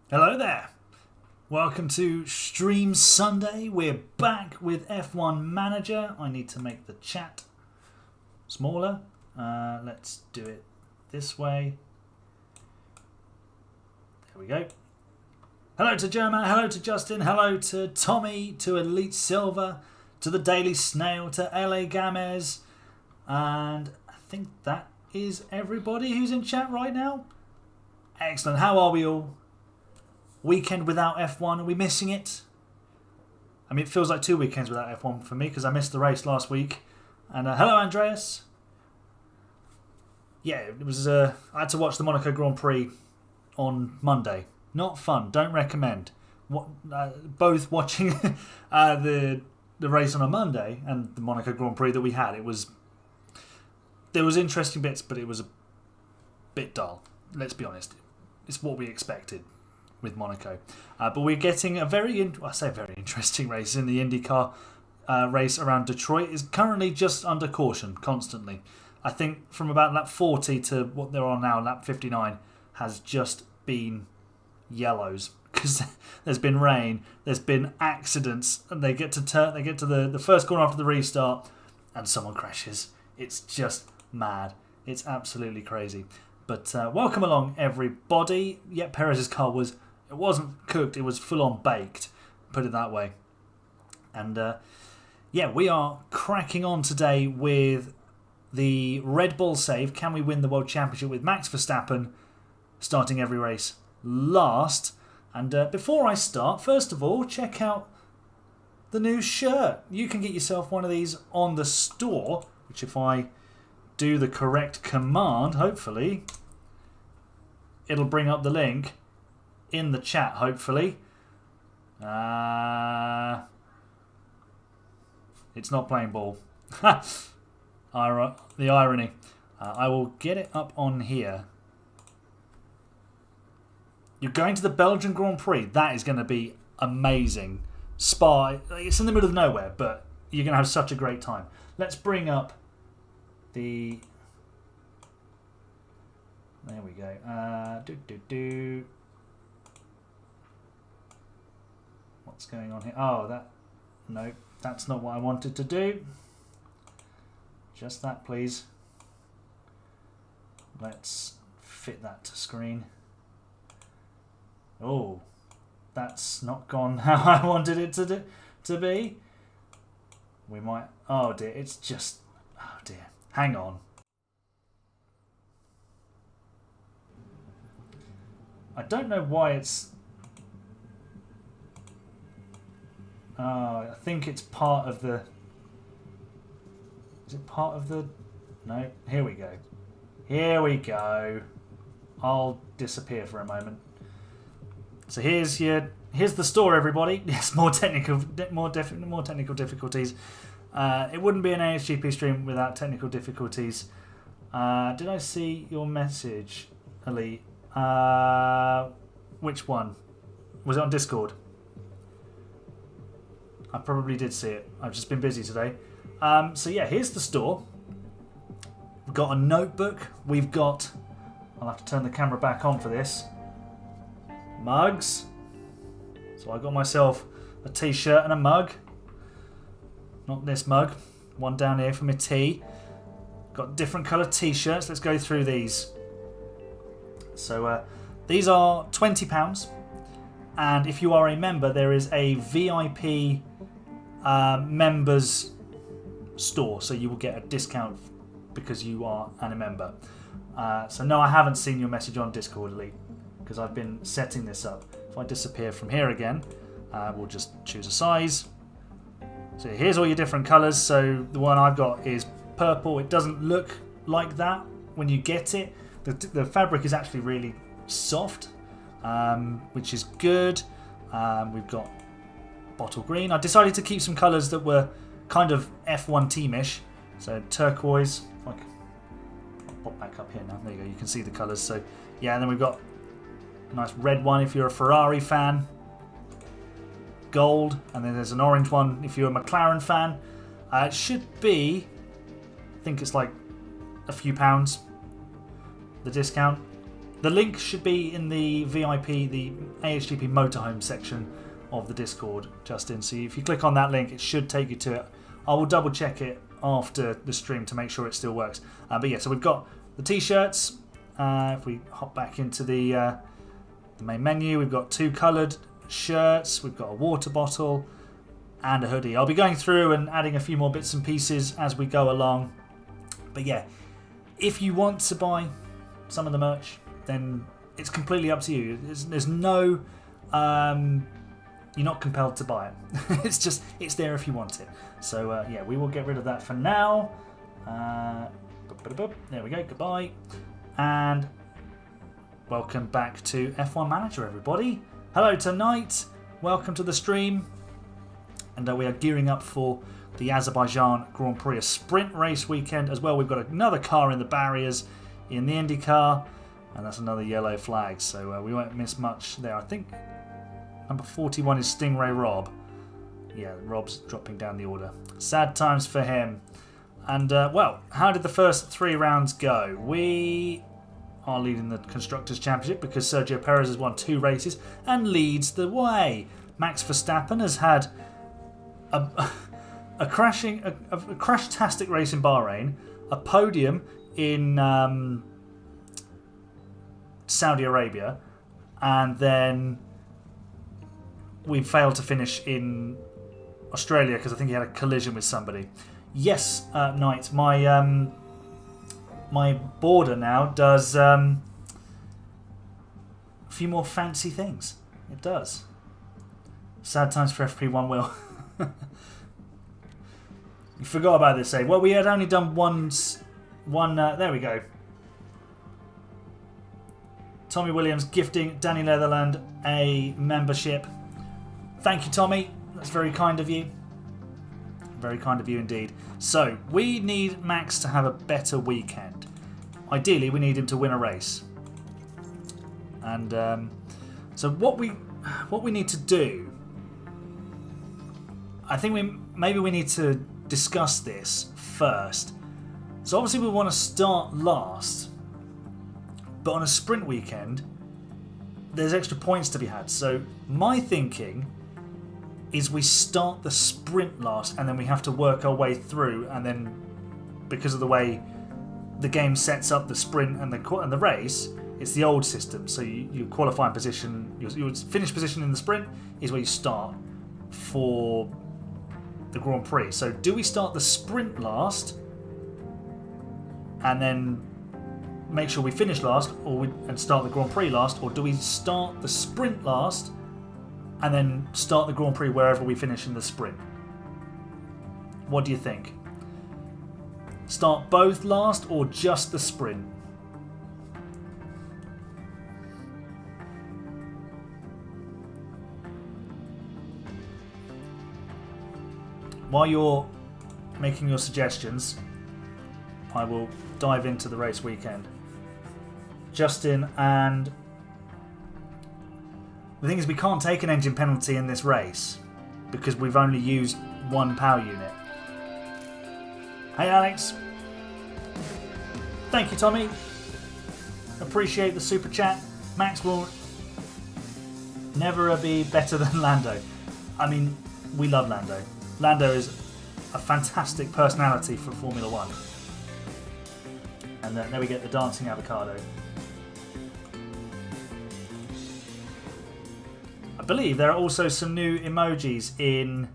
Hello there. Welcome to Stream Sunday. We're back with F1 Manager. I need to make the chat smaller. Let's do it this way. There we go. Hello to German, hello to Justin, hello to Tommy, to Elite Silver, to the Daily Snail, to LA Gamez, and I think that is everybody who's in chat right now. Excellent. How are we all? Weekend without F1, are we missing it? I mean, it feels like 2 weekends without F1 for me because I missed the race last week. And hello, Andreas. Yeah, it was. I had to watch the Monaco Grand Prix on Monday. Not fun. Don't recommend. Both watching the race on a Monday and the Monaco Grand Prix that we had. There was interesting bits, but it was a bit dull. Let's be honest. It's what we expected with Monaco. But we're getting a very interesting race in the IndyCar race around Detroit. Is currently just under caution constantly. I think from about lap 40 to what they're on now, lap 59, has just been yellows because there's been rain, there's been accidents, and they get to the first corner after the restart, and someone crashes. It's just mad. It's absolutely crazy. But welcome along, everybody. Yeah, Perez's car wasn't cooked, it was full on baked, put it that way. And yeah, we are cracking on today with the Red Bull save. Can we win the World Championship with Max Verstappen starting every race last? And before I start, first of all, check out the new shirt. You can get yourself one of these on the store, which if I do the correct command, hopefully it'll bring up the link in the chat, hopefully. It's not playing ball. The irony. I will get it up on here. You're going to the Belgian Grand Prix. That is going to be amazing. Spa, it's in the middle of nowhere, but you're going to have such a great time. Let's bring up the... There we go. What's going on here? Oh, no, that's not what I wanted to do. Just that, please. Let's fit that to screen. Oh, that's not gone how I wanted it to be. We might... Oh, dear. It's just... Oh, dear. Hang on. I don't know why it's... I think it's part of the... Is it part of the... No, here we go. Here we go. I'll disappear for a moment. So here's the store, everybody. Yes, more technical difficulties. It wouldn't be an AHGP stream without technical difficulties. Did I see your message, Elite? Which one? Was it on Discord? I probably did see it. I've just been busy today. So yeah, here's the store. We've got a notebook. We've got... I'll have to turn the camera back on for this. Mugs. So I got myself a t-shirt and a mug. Not this mug. One down here for my tea. Got different coloured t-shirts. Let's go through these. So these are £20. And if you are a member, there is a VIP members store. So you will get a discount because you are a member. So no, I haven't seen your message on Discord, Elite, because I've been setting this up. If I disappear from here again, we'll just choose a size. So here's all your different colours. So the one I've got is purple. It doesn't look like that when you get it. The fabric is actually really soft, which is good. We've got bottle green. I decided to keep some colours that were kind of F1 teamish. So turquoise. I'll pop back up here now. There you go. You can see the colours. So yeah, and then we've got a nice red one if you're a Ferrari fan. Gold, and then there's an orange one if you're a McLaren fan. It should be, I think it's like a few pounds, the discount. The link should be in the VIP, the AHGP motorhome section of the Discord, Justin. So if you click on that link, it should take you to it. I will double check it after the stream to make sure it still works. But yeah, so we've got the t-shirts. If we hop back into the main menu, we've got two coloured shirts, we've got a water bottle and a hoodie. I'll be going through and adding a few more bits and pieces as we go along. But yeah, if you want to buy some of the merch, then it's completely up to you. There's no you're not compelled to buy it. it's there if you want it. So yeah, we will get rid of that for now. There we go, goodbye. And welcome back to F1 Manager, everybody. Hello tonight, welcome to the stream, and we are gearing up for the Azerbaijan Grand Prix, a sprint race weekend as well. We've got another car in the barriers in the IndyCar, and that's another yellow flag, so we won't miss much there. I think number 41 is Stingray Rob. Yeah, Rob's dropping down the order. Sad times for him. And well, how did the first 3 rounds go? We are leading the Constructors' Championship because Sergio Perez has won 2 races and leads the way. Max Verstappen has had a crash-tastic race in Bahrain, a podium in Saudi Arabia, and then we failed to finish in Australia because I think he had a collision with somebody. Yes, Knight, my border now does a few more fancy things. It does. Sad times for FP1 Will. You forgot about this, eh? Well, we had only done one. There we go. Tommy Williams gifting Danny Netherland a membership. Thank you, Tommy. That's very kind of you. Very kind of you indeed. So, we need Max to have a better weekend. Ideally, we need him to win a race. And so what we need to do, I think maybe we need to discuss this first. So obviously we want to start last, but on a sprint weekend, there's extra points to be had. So my thinking is we start the sprint last and then we have to work our way through, and then because of the way the game sets up the sprint and the race, it's the old system. So you qualify in position, your finish position in the sprint is where you start for the Grand Prix. So do we start the sprint last and then make sure we finish last, and start the Grand Prix last, or do we start the sprint last and then start the Grand Prix wherever we finish in the sprint? What do you think? Start both last or just the sprint? While you're making your suggestions, I will dive into the race weekend. Justin, and the thing is we can't take an engine penalty in this race because we've only used one power unit. Hey Alex. Thank you, Tommy. Appreciate the super chat. Max will Never be better than Lando. I mean, we love Lando. Lando is a fantastic personality for Formula One. And there we get the dancing avocado. I believe there are also some new emojis in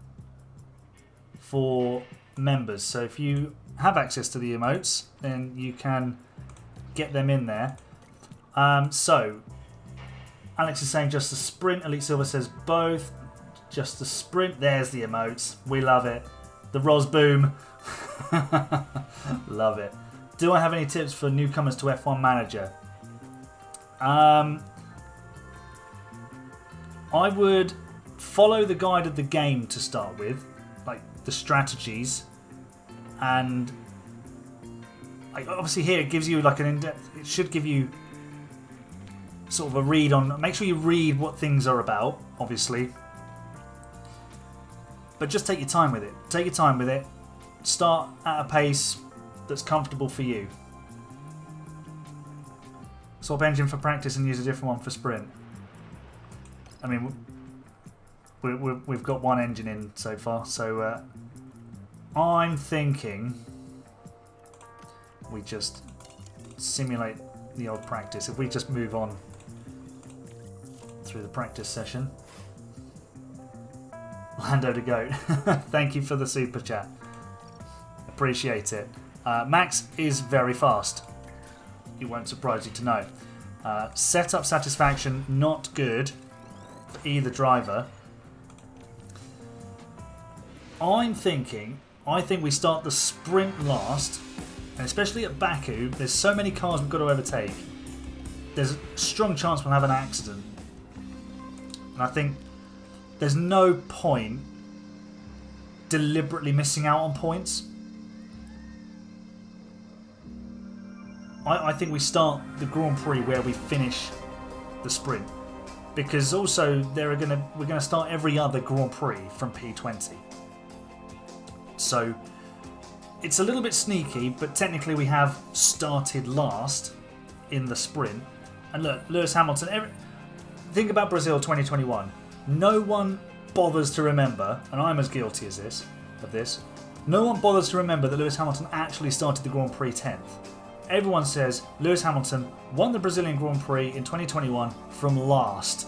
for members. So if you have access to the emotes, then you can get them in there. So Alex is saying just a sprint. Elite Silver says both. Just a sprint. There's the emotes. We love it. The Ros Boom. Love it. Do I have any tips for newcomers to F1 Manager? I would follow the guide of the game to start with, like the strategies, and obviously here it gives you like an in-depth. It should give you sort of a read on. Make sure you read what things are about, obviously, but just take your time with it. Take your time with it. Start at a pace that's comfortable for you. Swap engine for practice and use a different one for sprint. I mean, we've got one engine in so far, so I'm thinking we just simulate the old practice. If we just move on through the practice session. Lando to goat. Thank you for the super chat. Appreciate it. Max is very fast. It won't surprise you to know. Setup satisfaction, not good for either driver. I think we start the sprint last, and especially at Baku, there's so many cars we've got to overtake. There's a strong chance we'll have an accident. And I think there's no point deliberately missing out on points. I think we start the Grand Prix where we finish the sprint, because also we're gonna start every other Grand Prix from P20. So it's a little bit sneaky, but technically we have started last in the sprint. And look, Lewis Hamilton. Think about Brazil 2021. No one bothers to remember, and I'm as guilty as this. No one bothers to remember that Lewis Hamilton actually started the Grand Prix 10th. Everyone says Lewis Hamilton won the Brazilian Grand Prix in 2021 from last.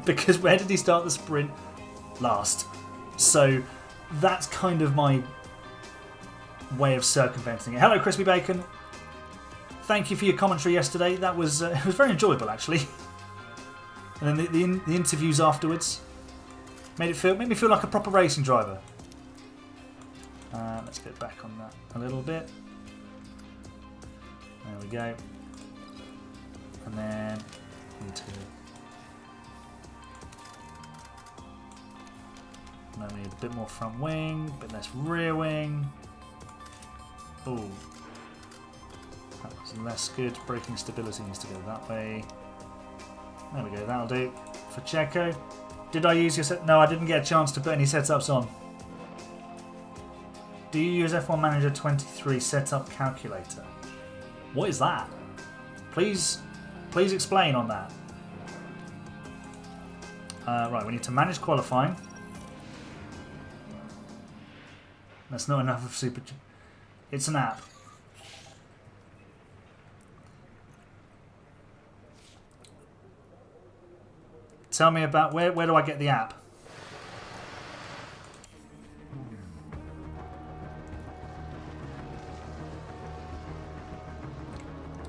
Because where did he start the sprint? Last. So that's kind of my way of circumventing it. Hello, Crispy Bacon. Thank you for your commentary yesterday. That was it was very enjoyable, actually. And then the interviews afterwards made me feel like a proper racing driver. Let's get back on that a little bit. There we go. And then into. Now we need a bit more front wing, a bit less rear wing. Ooh. That was less good. Braking stability needs to go that way. There we go, that'll do. For Checo. Did I use your set? No, I didn't get a chance to put any setups on. Do you use F1 Manager 23 setup calculator? What is that? Please explain on that. Right, we need to manage qualifying. That's not enough of Super. It's an app. Tell me about where do I get the app?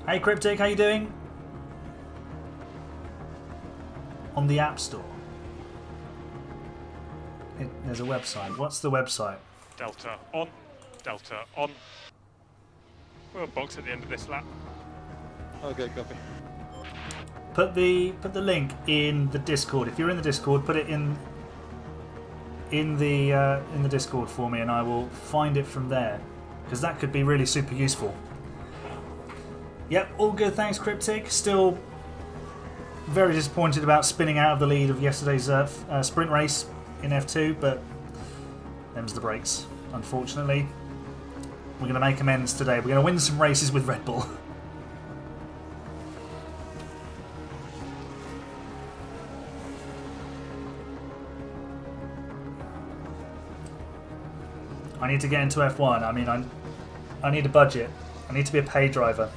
Hey Cryptic, how you doing? On the App Store. There's a website. What's the website? Delta on. Delta on. We'll box at the end of this lap. Okay, copy. Put the link in the Discord. If you're in the Discord, put it in the Discord for me, and I will find it from there, because that could be really super useful. Yep, all good. Thanks, Cryptic. Still very disappointed about spinning out of the lead of yesterday's sprint race in F2, but them's the breaks. Unfortunately, we're going to make amends today. We're going to win some races with Red Bull. I need to get into F1. I mean, I need a budget. I need to be a paid driver.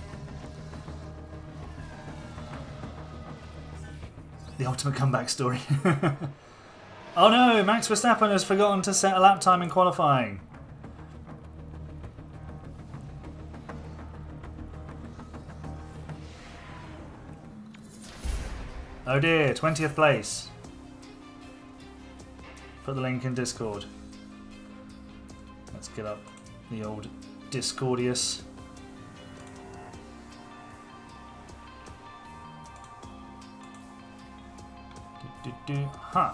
The ultimate comeback story. Oh no, Max Verstappen has forgotten to set a lap time in qualifying. Oh dear, 20th place. Put the link in Discord. Let's get up the old Discordius. Huh.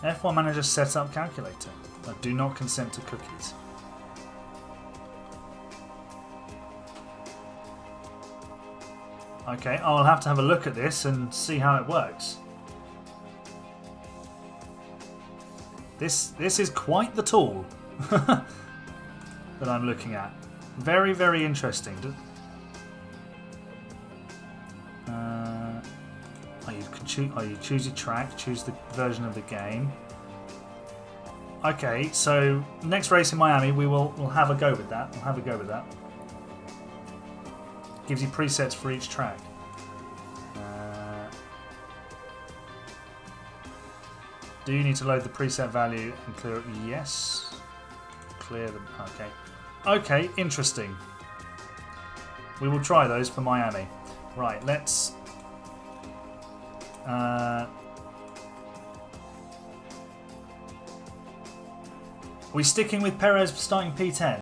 F1 manager setup calculator. I do not consent to cookies. Okay, I'll have to have a look at this and see how it works. This is quite the tool that I'm looking at. Very, very interesting. You choose your track, choose the version of the game. Okay, so next race in Miami, we'll have a go with that. We'll have a go with that. Gives you presets for each track. Do you need to load the preset value and clear it? Yes. Clear them. Okay. Okay, interesting. We will try those for Miami. Right, let's... we sticking with Perez starting P10?